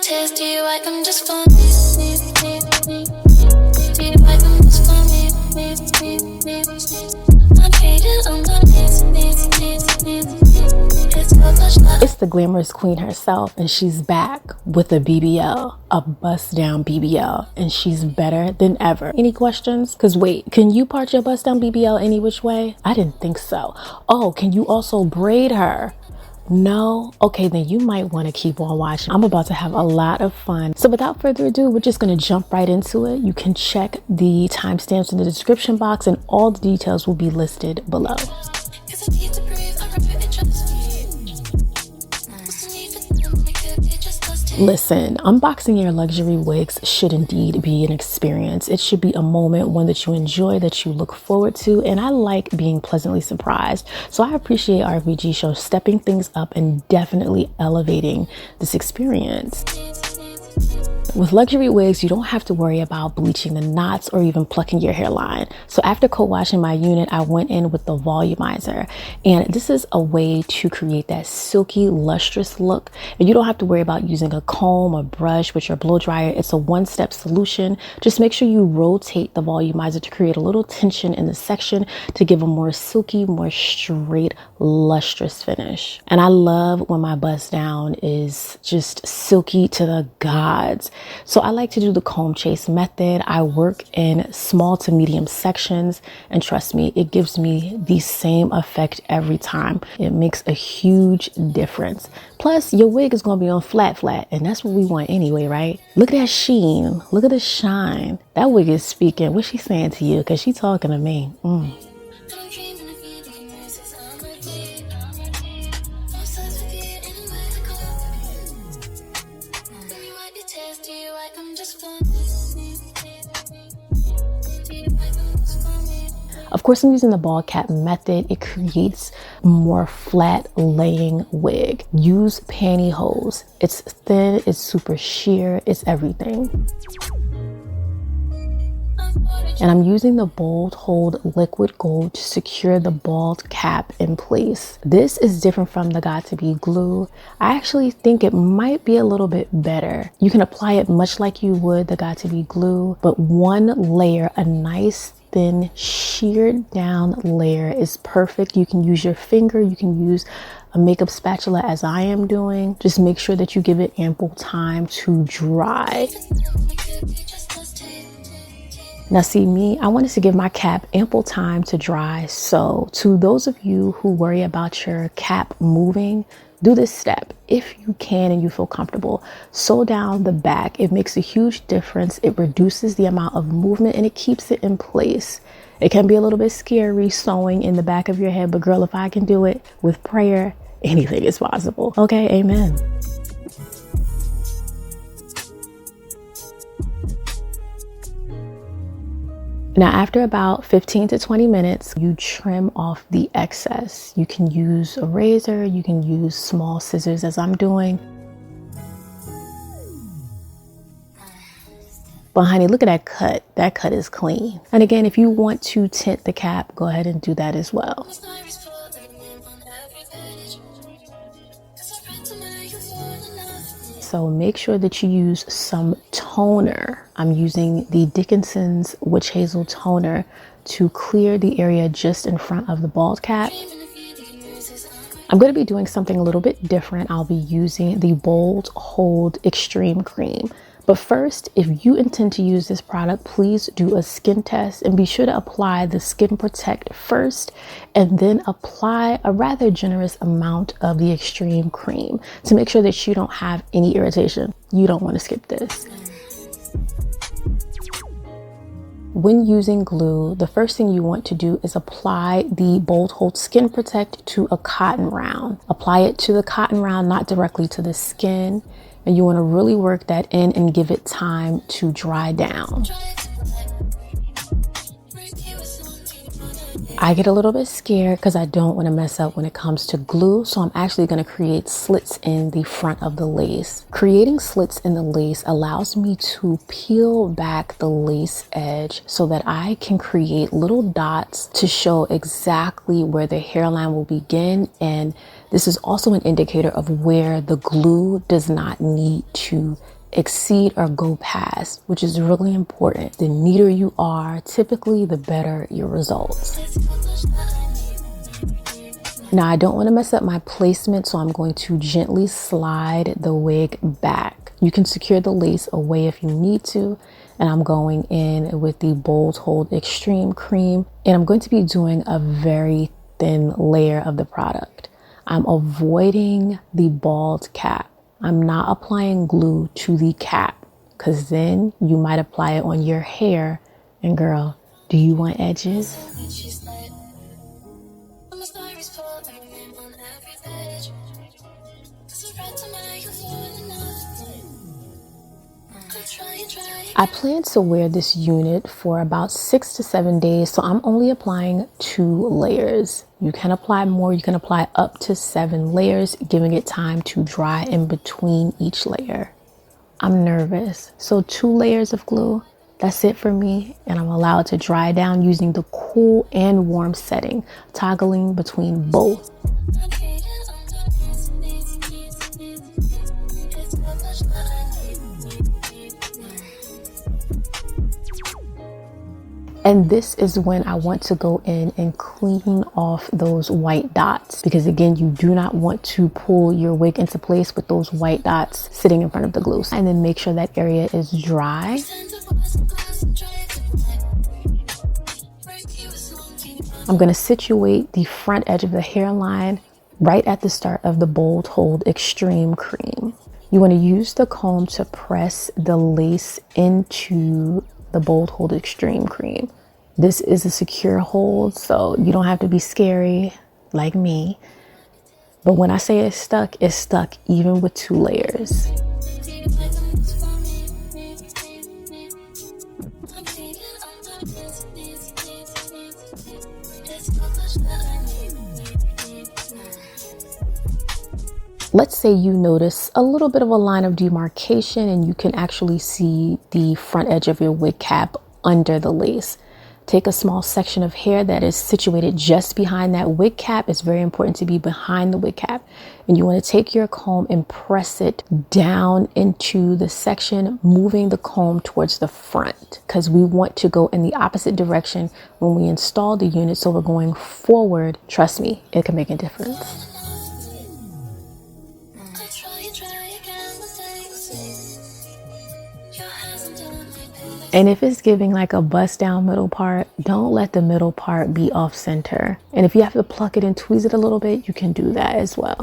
test, do you like them just for me? Do you like them just for me? I'm hated on the It's the glamorous queen herself, and she's back with a BBL, a bust down BBL, and she's better than ever. Any questions? Because wait, can you part your bust down BBL any which way? I didn't think so. Oh, can you also braid her? No? Okay, then you might want to keep on watching. I'm about to have a lot of fun. So without further ado, we're just going to jump right into it. You can check the timestamps in the description box, and all the details will be listed below. Listen, unboxing your luxury wigs should indeed be an experience. It should be a moment, one that you enjoy, that you look forward to, and I like being pleasantly surprised. So I appreciate RPGSHOW stepping things up and definitely elevating this experience. With luxury wigs, you don't have to worry about bleaching the knots or even plucking your hairline. So after co-washing my unit, I went in with the volumizer, and this is a way to create that silky, lustrous look. And you don't have to worry about using a comb or brush with your blow dryer. It's a one-step solution. Just make sure you rotate the volumizer to create a little tension in the section to give a more silky, more straight, lustrous finish. And I love when my bust down is just silky to the gods. So I like to do the comb chase method. I work in small to medium sections, and trust me, it gives me the same effect every time. It makes a huge difference. Plus, your wig is going to be on flat, and that's what we want anyway, right? Look at that sheen. Look at the shine. That wig is speaking. What's she saying to you? Because she's talking to me. Of course, I'm using the ball cap method. It creates more flat laying wig. Use pantyhose. It's thin, it's super sheer, it's everything. And I'm using the Bold Hold liquid gold to secure the bald cap in place. This is different from the got2b glue. I actually think it might be a little bit better. You can apply it much like you would the got2b glue, but one layer, a nice thin sheared down layer, is perfect. You can use your finger, you can use a makeup spatula as I am doing. Just make sure that you give it ample time to dry. Now see me, I wanted to give my cap ample time to dry. So to those of you who worry about your cap moving, do this step if you can and you feel comfortable. Sew down the back. It makes a huge difference. It reduces the amount of movement and it keeps it in place. It can be a little bit scary sewing in the back of your head, but girl, if I can do it with prayer, anything is possible. Okay, amen. Now, after about 15 to 20 minutes, you trim off the excess. You can use a razor, you can use small scissors as I'm doing. But honey, look at that cut. That cut is clean. And again, if you want to tint the cap, go ahead and do that as well. So make sure that you use some toner. I'm using the Dickinson's Witch Hazel toner to clear the area just in front of the bald cap. I'm going to be doing something a little bit different. I'll be using the Bold Hold Extreme Cream. But first, if you intend to use this product, please do a skin test and be sure to apply the Skin Protect first and then apply a rather generous amount of the extreme cream to make sure that you don't have any irritation. You don't want to skip this. When using glue, the first thing you want to do is apply the Bold Hold Skin Protect to a cotton round. Apply it to the cotton round, not directly to the skin. And you want to really work that in and give it time to dry down. I get a little bit scared because I don't want to mess up when it comes to glue. So I'm actually going to create slits in the front of the lace. Creating slits in the lace allows me to peel back the lace edge so that I can create little dots to show exactly where the hairline will begin. And this is also an indicator of where the glue does not need to exceed or go past, which is really important. The neater you are, typically the better your results. Now, I don't want to mess up my placement, so I'm going to gently slide the wig back. You can secure the lace away if you need to. And I'm going in with the Bold Hold Extreme Cream. And I'm going to be doing a very thin layer of the product. I'm avoiding the bald cap. I'm not applying glue to the cap, because then you might apply it on your hair. And girl, do you want edges? I plan to wear this unit for about 6 to 7 days, so I'm only applying 2 layers. You can apply more, you can apply up to 7 layers, giving it time to dry in between each layer. I'm nervous, so 2 layers of glue, that's it for me, and I'm allowed to dry down using the cool and warm setting, toggling between both. And this is when I want to go in and clean off those white dots, because again, you do not want to pull your wig into place with those white dots sitting in front of the glue. And then make sure that area is dry. I'm going to situate the front edge of the hairline right at the start of the Bold Hold Extreme Cream. You want to use the comb to press the lace into the Bold Hold Extreme Cream. This is a secure hold, so you don't have to be scary like me. But when I say it's stuck even with 2 layers. Let's say you notice a little bit of a line of demarcation and you can actually see the front edge of your wig cap under the lace. Take a small section of hair that is situated just behind that wig cap. It's very important to be behind the wig cap. And you want to take your comb and press it down into the section, moving the comb towards the front, because we want to go in the opposite direction when we install the unit. So we're going forward. Trust me, it can make a difference. And if it's giving like a bust down middle part, don't let the middle part be off center. And if you have to pluck it and tweeze it a little bit, you can do that as well.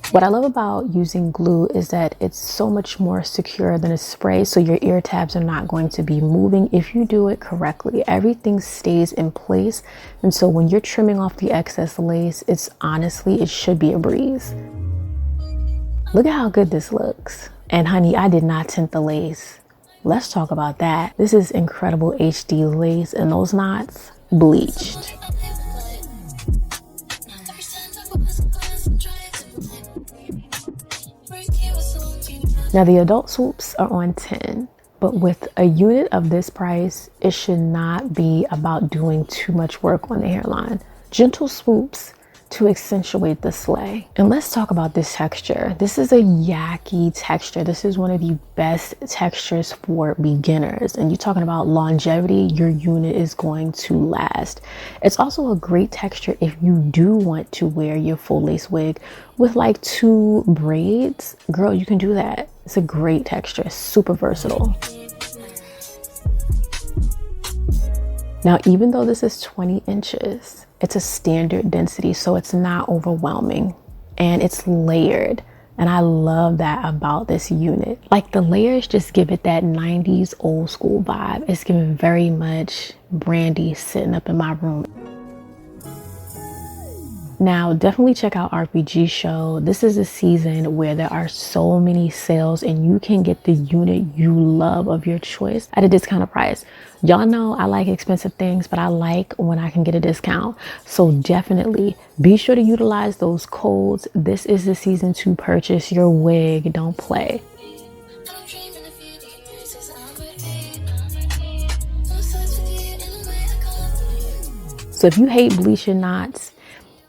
What I love about using glue is that it's so much more secure than a spray, so your ear tabs are not going to be moving if you do it correctly. Everything stays in place, and so when you're trimming off the excess lace, it should be a breeze. Look at how good this looks. And honey, I did not tint the lace. Let's talk about that. This is incredible HD lace, and those knots bleached. Now the adult swoops are on 10, but with a unit of this price, it should not be about doing too much work on the hairline. Gentle swoops to accentuate the slay. And let's talk about this texture. This is a yaki texture. This is one of the best textures for beginners. And you're talking about longevity, your unit is going to last. It's also a great texture if you do want to wear your full lace wig with like 2 braids. Girl, you can do that. It's a great texture, super versatile. Now, even though this is 20 inches, it's a standard density, so it's not overwhelming and it's layered. And I love that about this unit. Like the layers just give it that 90s old school vibe. It's giving very much Brandy sitting up in my room. Now, definitely check out RPGSHOW. This is a season where there are so many sales and you can get the unit you love of your choice at a discounted price. Y'all know I like expensive things, but I like when I can get a discount. So definitely be sure to utilize those codes. This is the season to purchase your wig. Don't play. So if you hate bleaching knots,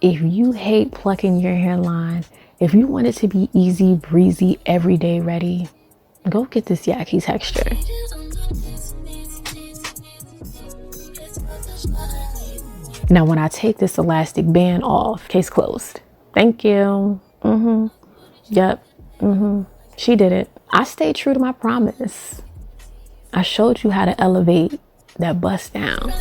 if you hate plucking your hairline, if you want it to be easy, breezy, everyday ready, go get this Yaki texture. Now, when I take this elastic band off, case closed. Thank you. Yep. She did it. I stayed true to my promise. I showed you how to elevate that bust down.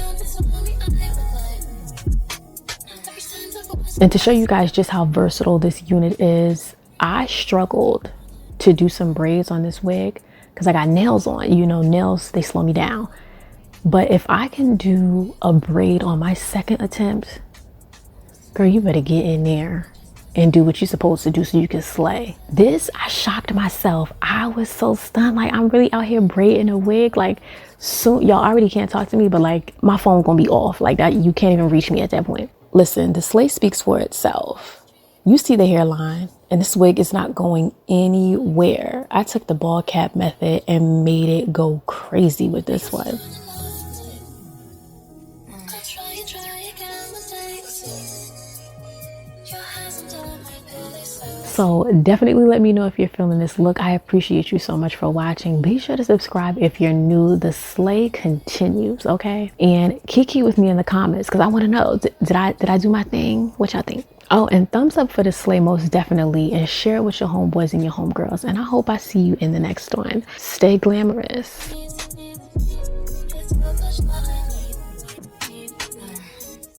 And to show you guys just how versatile this unit is, I struggled to do some braids on this wig because I got nails on. You know, nails, they slow me down. But if I can do a braid on my second attempt, girl, you better get in there and do what you're supposed to do so you can slay. This, I shocked myself. I was so stunned. Like, I'm really out here braiding a wig. Like, soon, y'all already can't talk to me, but like, my phone gonna be off. Like that, you can't even reach me at that point. Listen, the slay speaks for itself. You see the hairline, and this wig is not going anywhere. I took the ball cap method and made it go crazy with this one. So definitely let me know if you're feeling this look. I appreciate you so much for watching. Be sure to subscribe if you're new. The slay continues, okay? And kiki with me in the comments because I want to know, did I do my thing? What y'all think? Oh, and thumbs up for the slay most definitely, and share it with your homeboys and your homegirls. And I hope I see you in the next one. Stay glamorous.